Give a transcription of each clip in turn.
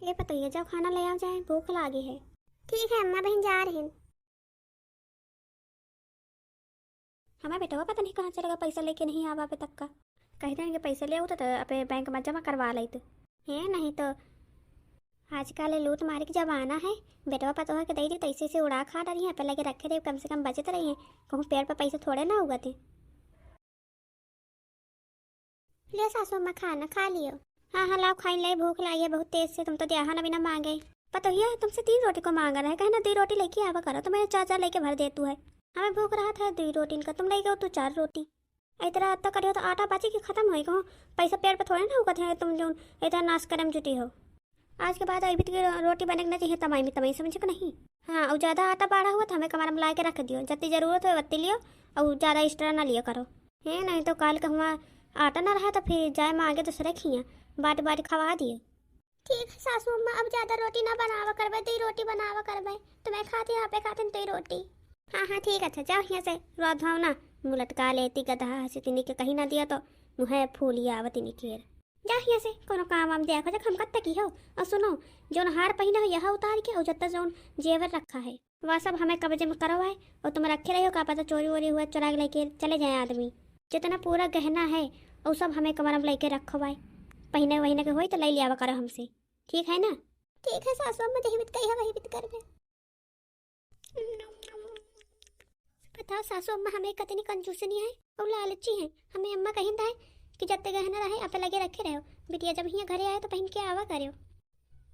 ये बताइए, जाओ खाना ले आओ, जाए भूख लगी है। ठीक है अम्मा बहन, जा रही हैं। हमारा बेटा पता नहीं कहाँ चलेगा, पैसा लेके नहीं आवा अभी तक का। कह देंगे पैसा ले आओ तो अपने बैंक में जमा करवा ली तो है, नहीं तो आजकल लूट मार के जमाना है। बेटवा पता है कि दे दी तो ऐसे से उड़ा खा रही है, पे लगे रखे रहे, कम से कम बचत रही है। कहूँ पेड़ पर पैसे थोड़े ना उगते। ले सासू अम्मा खाना खा लियो। हाँ हाँ लाओ खाई ले, भूख लाई है बहुत तेज से। तुम तो दिया ना बिना मांगे। पता ही है तुमसे 3 रोटी को मांगा रहा है, कहना 2 रोटी लेके आवा करो तो मेरे 4 4 लेके भर दे तू है। हमें भूख रहा था 2 रोटी का, तुम लेके तू 4 रोटी। इतना तो करियो तो आटा बाची के खत्म हो कहूँ। पैसा पेड़ पर थोड़े ना उगते हैं, तुम जो इतना नाश करम जुटी हो। आज के बाद अभी की रोटी बनेगी ना चाहिए तमाई में तमाई, समझे को नहीं। हाँ और ज़्यादा आटा बाढ़ा हुआ था हमें कमर में ला के रख दियो, जितनी ज़रूरत हो उतनी लियो और ज़्यादा एक्स्ट्रा ना लियो करो है, नहीं तो कल का हुआ आटा ना रहा तो फिर जाए मांगे तो सरे खिया बाटी बाटी खवा दिए। ठीक है सासू अम्मा, अब ज़्यादा रोटी ना बनावा करबे, 2 रोटी बनावा करबे। तुम्हें खाती यहाँ पे खाते 2 रोटी। हाँ हाँ ठीक है, अच्छा जाओ यहाँ से रोद भाव ना मुँह लटका लेती गधा हंसी तिनी के कहीं ना दिया तो मुँह फूलिया आवती निकेर। जा यहाँ से कोनो काम वाम देखो जब हम कब तक ही हो। और सुनो, जोन हार पहिना हो यह उतार के और जब तक जोन जेवर रखा है वह सब हमें कब्जे में करवाए और तुम रखे रहे हो, का पता चोरी वोरी हुआ चुरा के लेके चले जाए आदमी। जितना पूरा गहना है और सब हमें कमर में लेके रखवाए, पहिने वहीने के हो तो ले लिया करो हमसे, ठीक है ना। ठीक है सासू अम्मा, जही बित कही वही बित करबे। बताओ सासू अम्मा, हमें कतनी कंजूस नहीं है और लालची है। हमें अम्मा कहीं है कि जब तक गहना रहे आप लगे रखे रहो, बिटिया जब यहाँ घरे आए तो पहन के आवा करो।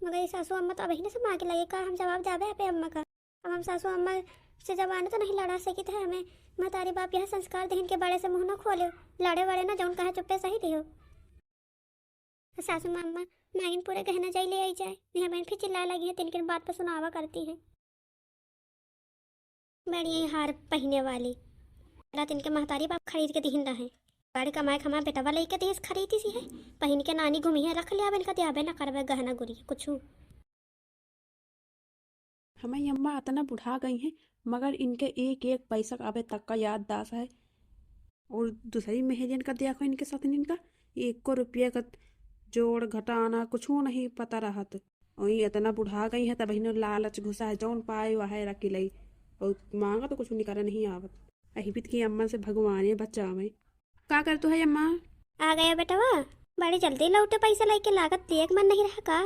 मगर ये सासू अम्मा तो अभी से मांग के लगे का हम जवाब जावे पे अम्मा का। अब हम सासू अम्मा से जबान तो नहीं लड़ा सकी थे। हमें महतारी बाप यह संस्कार देहन के बड़े से मुंह न खोले, लड़े वड़े ना जौन कहे चुप्पे सही रहो। सासू अम्मा नागिन पूरे गहना जाई ले आई जाए, यहाँ बहन फिर चिल्ला लगी है, तीन के बात पर सुनावा करती हैं। बढ़िया हार पहने वाली रात इनके महतारी बाप खरीद के दिहिंदा है। गाड़ी कमाए खमा बेटवा लेके देश खरीदी सी है, पहन के नानी घूमी है, रख लिया इनका दियाबे ना करवे गहना गुरी कुछ। हमें अम्मा इतना बुढ़ा गई हैं मगर इनके एक एक पैसा अबे तक का याददाश्त है। और दूसरी मेहरियन का देखो इनके साथ इनका 1 रुपये का जोड़ घटाना कुछ नहीं पता रहा तो वही इतना बुढ़ा गई है तब इन्हें लालच घुसा है, जौन पाए वह रखी लई और मांगा तो कुछ निकाला नहीं आवत। अहिबित की अम्मा से भगवान है बच्चा में का कर तो है अम्मा। आ गया बेटवा, बड़ी जल्दी लौटे पैसा लेके, लागत देख मन नहीं रहा का।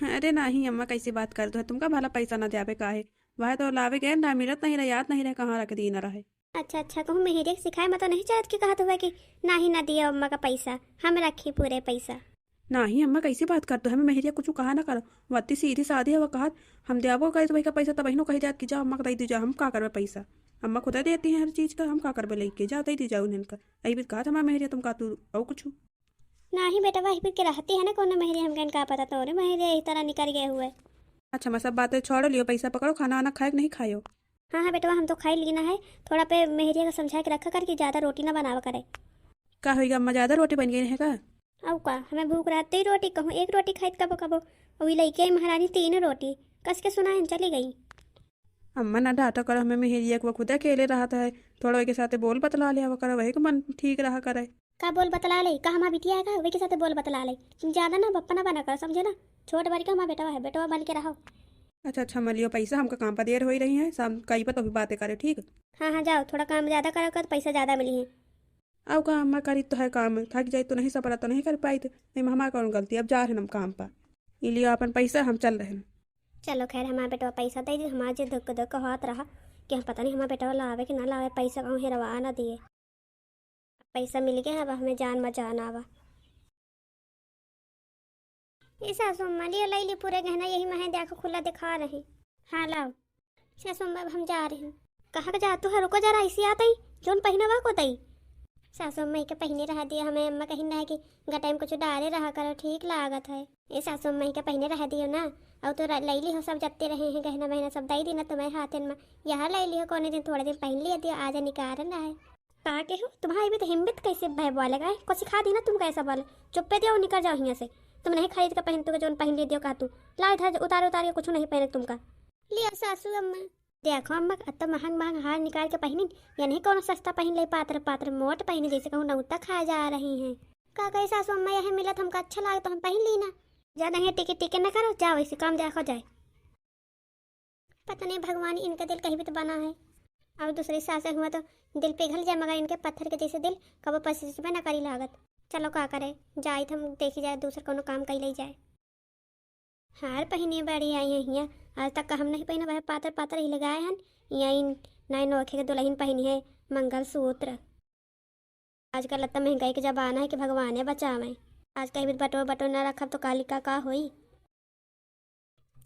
अरे नहीं अम्मा कैसी बात कर दो है, तुमका भला पैसा ना द्याबे का है, वह तो लावे गए ना मिलत नहीं रहे, याद नहीं रहे कहाँ रख दी ना रहे। अच्छा अच्छा, कहूँ मेहरे सिखाए मैं तो नहीं चाहत कि कहा हुआ कि ना ही ना दिया अम्मा का पैसा, हम रखी पूरे पैसा। नहीं अम्मा कैसी बात कर दो, हमें मेहरिया कुछ कहा ना करो, वत्ती सीधी सादी है वो कहा हम देवो कहे तो वही का पैसा तब बहनों कही जात कि जाओ अम्मा को दे दी जाओ, हम का करबे पैसा, अम्मा खुद देती हैं हर चीज का, हम का करबे लेके जाओ दे दी जाओ उन्हें का। यही भी कहा था मैं मेहरिया तुम का तू और कुछ। ना ही बेटा वही फिर के रहती है ना कौन मेहरे, हमके इनका पता तो रे मेहरे इस तरह निकल गए हुए। अच्छा मैं सब बातें छोड़ लियो, पैसा पकड़ो, खाना वाना खाए कि नहीं खायो। हाँ हाँ बेटवा, हम तो खाई लेना है, थोड़ा पे मेहरिया को समझा के रखा कर कि ज़्यादा रोटी ना बनावा करे। का होगा अम्मा, ज्यादा रोटी बन गई है का। अब का हमें भूख रहती ही रोटी कहूँ, 1 रोटी खाई कबो कबो, वही लेके आई महारानी 3 रोटी कस के सुना है चली गई। अम्मा ना डांटा करो हमें, मेहरिया को खुद अकेले रहा था है, थोड़ा के साथ बोल बतला लिया वो करे, वही को मन ठीक रहा करे। का बोल बतला ले, का हमारा बिटिया है का वही के साथ बोल बतला ले, तुम ज़्यादा ना बप्पा ना बना कर समझे ना, छोट बड़ी का हमारा बेटवा है, बेटवा बन के रहो। अच्छा अच्छा मलियो पैसा, हमका काम पर देर हो ही रही है, शाम कहीं पर तो भी बातें करे ठीक। हाँ हाँ जाओ, थोड़ा काम ज़्यादा करो कर, पैसा ज़्यादा मिली है। अब का अम्मा करी तो है काम, थक जाए तो नहीं सपरा तो नहीं कर पाई तो नहीं, हमारा कौन गलती, अब जा रहे हम काम पर, इसलिए अपन पैसा हम चल रहे हैं। चलो खैर, हमारा बेटवा पैसा दे दी, हमारा जो धक्का धक्का हाथ रहा कि हम पता नहीं हमारा बेटवा लावे कि ना लावे, पैसा कहूँ हेरवा ना दिए। पैसा मिल गया, अब हमें जान मचान आवा। ये सासू अम्मा लियो लाई ली पूरे गहना, यही मैं देखो खुला दिखा रहे। हाँ लाओ सासू अम्मा, अब हम जा रहे हैं। कहाँ का जा तू है, रुको जरा इसी आता ही जोन पहनवा को तई। सासू अम्मा के पहने रहा दिया, हमें अम्मा कहीं ना है कि गटाइम कुछ डाले रहा करो, ठीक लागत है। ये सासू अम्मा के पहने रह दियो ना, और तो लैली हो सब जत्ते रहे हैं गहना बहना सब दई दी ना तुम्हारे हाथ में, यहाँ लैली हो कोने दिन थोड़े दिन पहन लिया दिया, आज निकाल रहा है। कहा के हो तुम्हारी भी तो हिम्मत कैसे भय बोलेगा है, कुछ सिखा दी ना तुम कैसा बोले, चुप्पे दियो निकल जाओ यहाँ से। तुम नहीं खरीद कर पहन, तुमको जो पहन ले दियो कहा तू ला इधर, उतार उतार के कुछ नहीं पहने तुमका। लिया सासू अम्मा, देखो अम्मा अत्ता महंग महंग हार निकाल के पहनी, या नहीं कौन सस्ता पहन ले, पात्र पात्र मोट पहने जैसे कहूँ नौता खा जा रही हैं। का कही सासू अम्मा यह मिला हमका अच्छा लगा तो हम पहन ली ना। जा नहीं टिके टिके न करो, जाओ इसे काम देखो जाए। पता नहीं भगवान इनका दिल कहीं भी तो बना है, और दूसरी सासें हुआ तो दिल पिघल जाए, मगर इनके पत्थर के जैसे दिल कब पसीज में न करी लागत। चलो का करे, जाए हम देखी जाए दूसरा कोनो काम कही ले जाए। हार पहिनी बड़ी आई है हियाँ, आज तक का हम नहीं पहिना, वह पातर पातर ही लगाए हैं। यहीं नए नोखे के दुल्हन पहिनी है मंगलसूत्र। आजकल इतना महंगाई के जमाना है कि भगवान बचावे। आज कहीं भी बटो बटो न रखब तो कालिका का हुई।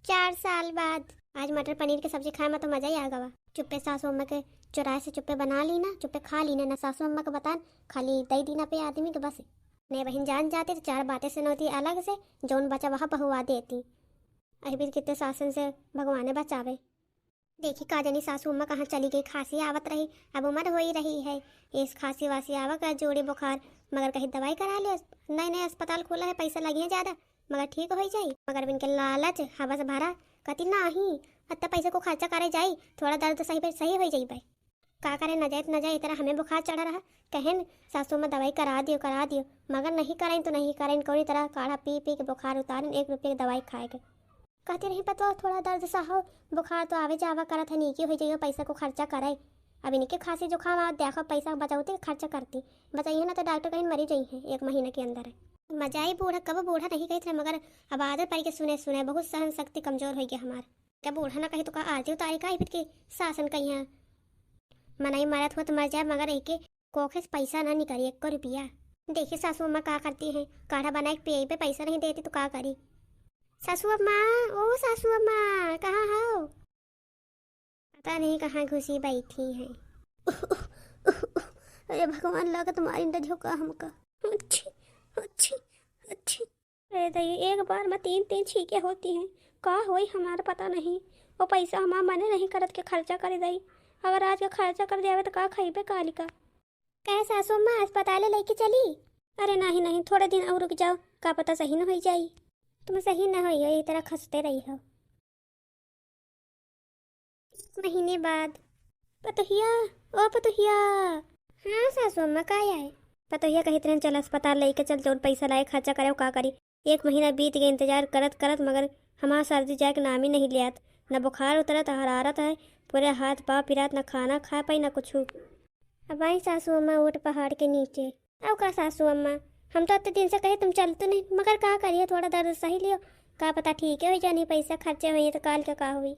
4 साल बाद आज मटर पनीर की सब्जी खाए में तो मजा ही आ गवा। चुप्पे सासू अम्मा के चुराए से चुप्पे बना ली ना, चुप्पे खा ली ना सासू अम्मा को बतान, खाली दही दीना पे आदमी के बस। ने बहन जान जाते तो 4 बातें सुनोती अलग से, जौन बचा वह बहुआ देती। अभी भी कितने शासन से भगवान बचावे। देखी का जानी सासू अम्मा कहाँ चली गई, खांसी आवत रही, अब उम्र हो ही रही है। इस खांसी वासी आवा का जोड़े बुखार, मगर कहीं दवाई करा लियो। नए नए अस्पताल खोला है, पैसा लगे हैं ज़्यादा, मगर ठीक हो जाई। मगर इनके लालच हवा से भरा कति ना ही अत्ता पैसे को खर्चा करे जाई, थोड़ा दर्द सही हो जाई भाई। का करे न जाए तरह हमें बुखार चढ़ा रहा, कहन सासू में दवाई करा दियो, मगर नहीं करें तो नहीं करें, कोई तरह काढ़ा पी पी के बुखार उतारें, 1 रुपये की दवाई खाएगा। कहते नहीं पता थोड़ा दर्द सा हो, बुखार तो आवे जावा करत है, नीकी हो जाइए, पैसा को खर्चा करे। अब इनके खांसी जुकाम आओ देखो पैसा बचाओते खर्चा करती, बताइए ना तो डॉक्टर कहीं मरी जाई है 1 महीने के अंदर। मजा ही बूढ़ा कब बूढ़ा नहीं कही थे, मगर अब आदत पड़ के सुने बहुत सहन शक्ति कमजोर हो गया हमार। क्या बूढ़ा ना कही तो का आरती उतारी का फिर के शासन कही है मनाई मारत हुआ तो मर जाए, मगर एक कोखे से पैसा ना निकली 1 रुपया। देखिए सासू अम्मा का करती है, काढ़ा बना के पिए पे पैसा नहीं देती तो का करी। सासू अम्मा, ओ सासू अम्मा कहाँ हो? पता नहीं कहाँ घुसी बैठी है। अरे भगवान लगा तुम्हारी न झोंका हमका। अच्छी अच्छी अच्छी। अरे दही एक बार में 3 छीके होती हैं, का होई हमारा पता नहीं। वो पैसा हमारा मने नहीं करत के खर्चा कर दई, अगर आज का खर्चा कर दिया तो का खइबे कालिका। कहे सासू अम्मा अस्पताल लेके चली? अरे नहीं थोड़े दिन और रुक जाओ, का पता सही न हो जाई। तुम सही न हो ये तरह खसते रही हो। 1 महीने बाद पतोहिया, ओ पतोहिया। हाँ सासू अम्मा का है? पतोहिया कही तरह चल अस्पताल लेके चल, जो पैसा लाए खर्चा करे का करी। 1 महीना बीत गया इंतजार करत मगर हमारा सर्दी जाए के नाम ही नहीं लियात, न बुखार उतरत हरारत है, पूरे हाथ पाँव पिरात, न खाना खा पाई न कुछ। अब आई सासू अम्मा ऊँट पहाड़ के नीचे। अब का सासू अम्मा, हम तो इतने दिन से कहे तुम चलते नहीं, मगर का करिए थोड़ा दर्द सही लियो, का पता ठीक है हो जानी, पैसा खर्चे हुई तो काल का हुई।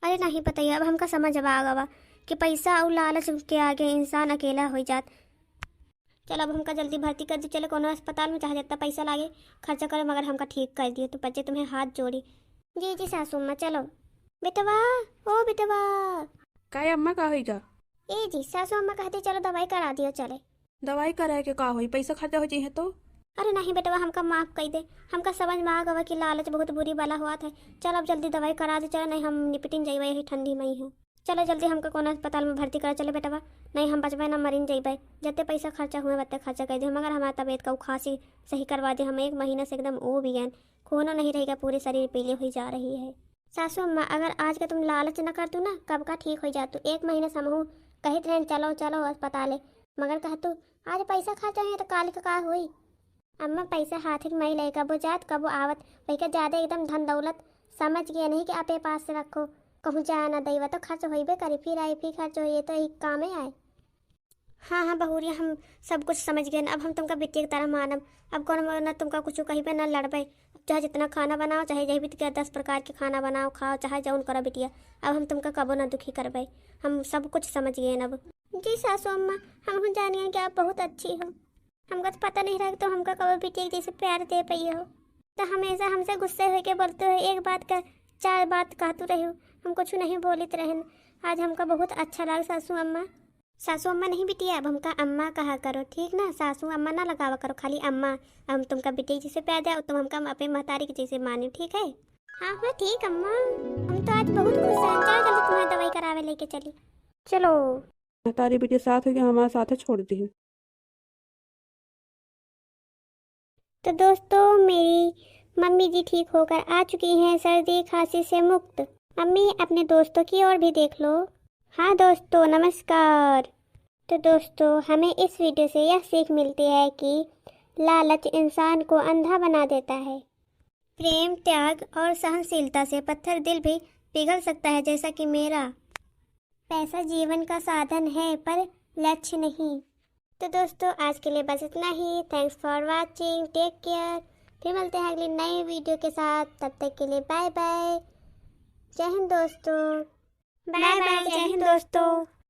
अरे नहीं पता अब हमका समझ अब आ गवा कि पैसा और लालच के आगे इंसान अकेला हो जात। चलो अब हमका जल्दी भर्ती कर दी, चले कोनो अस्पताल में, चाहे जितना पैसा लागे खर्चा करे, मगर हमका ठीक कर दिए तो बच्चे तुम्हें हाथ जोड़ी। जी सासू अम्मा चलो। बेटवा, ओ बेटवा। का अम्मा का होगा? ए जी सासू अम्मा कहते चलो दवाई करा दियो चले। दवाई कराए के का होई, पैसा खर्चा हो जाए तो? अरे नहीं बेटवा हमका माफ कर दे, हमका समझ में आ गवा कि लालच बहुत बुरी वाला हुआ था। चलो अब जल्दी दवाई करा दे, चलो नहीं हम निपटिन जाइए, यही ठंडी में ही है। चलो जल्दी हमका कौन अस्पताल में भर्ती करा चले बेटवा, नहीं हम बचबे ना मरीन जाइए। जितने पैसा खर्चा हुए उतने खर्चा कर दे, मगर हमारा तबीयत का खांसी सही करवा दे। हम 1 महीने से एकदम ओ भी गए, खूनो नहीं रहेगा, पूरे शरीर पीले हुई जा रही है। सासू अम्मा अगर आज के तुम लालच न कर तू ना, कब का ठीक हो जातू। 1 महीने से हम कही ट्रेन चलो अस्पताल, मगर कह तू आज पैसा खर्चा है तो काल का हुई। अम्मा पैसा हाथ में ही ले, कबो जात कबो आवत, वही का ज्यादा एकदम धन दौलत समझ गया नहीं कि आपे पास से रखो, कहूँ जा ना दैवा तो खर्च होइबे करी, फिर आई फिर खर्च हो तो एक काम आए। हाँ बहुरिया हम सब कुछ समझ गए, अब हम तुमका बिटिया की तरह मानब। अब कौन न तुमका कुछ कही ना लड़बे, चाहे जितना खाना बनाओ, चाहे जही भी 10 प्रकार के खाना बनाओ खाओ, चाहे जौन करो बिटिया, अब हम तुमका कबो ना दुखी करबे, हम सब कुछ समझ गए अब। जी सासू अम्मा हम जानिए कि आप बहुत अच्छी हो, हमका तो पता नहीं रहा तो हमका कबो बिटिया जैसे प्यार दे पाई हो, तो हमेशा हमसे गुस्से होके बोलते हो, एक बात का 4 बात कहते रहे हो, हम कुछ नहीं बोलते रहन। आज हमका बहुत अच्छा लगा सासू अम्मा। सासू अम्मा नहीं बिटिया, अब हमका अम्मा कहा करो, ठीक ना? सासू अम्मा ना लगावा करो, खाली अम्मा। हम तुमका बिटिया जैसे प्यार दे, तुम हमका अपने महतारी के जैसे मानो, ठीक है? हाँ ठीक अम्मा, हम तो आज बहुत खुश हैं। चलो जल्दी तुम्हें दवाई करावे लेके चली। चलो तारी बेटी साथ हो गया, हमारे साथ छोड़ दी। तो दोस्तों मेरी मम्मी जी ठीक होकर आ चुकी हैं, सर्दी खांसी से मुक्त। मम्मी अपने दोस्तों की ओर भी देख लो। हाँ दोस्तों नमस्कार। तो दोस्तों हमें इस वीडियो से यह सीख मिलती है कि लालच इंसान को अंधा बना देता है। प्रेम, त्याग और सहनशीलता से पत्थर दिल भी पिघल सकता है, जैसा कि मेरा। पैसा जीवन का साधन है पर लक्ष्य नहीं। तो दोस्तों आज के लिए बस इतना ही। Thanks for watching, take care. फिर मिलते हैं अगली नई वीडियो के साथ, तब तक के लिए बाय बाय। जय हिंद दोस्तों। बाय बाय, जय हिंद दोस्तों।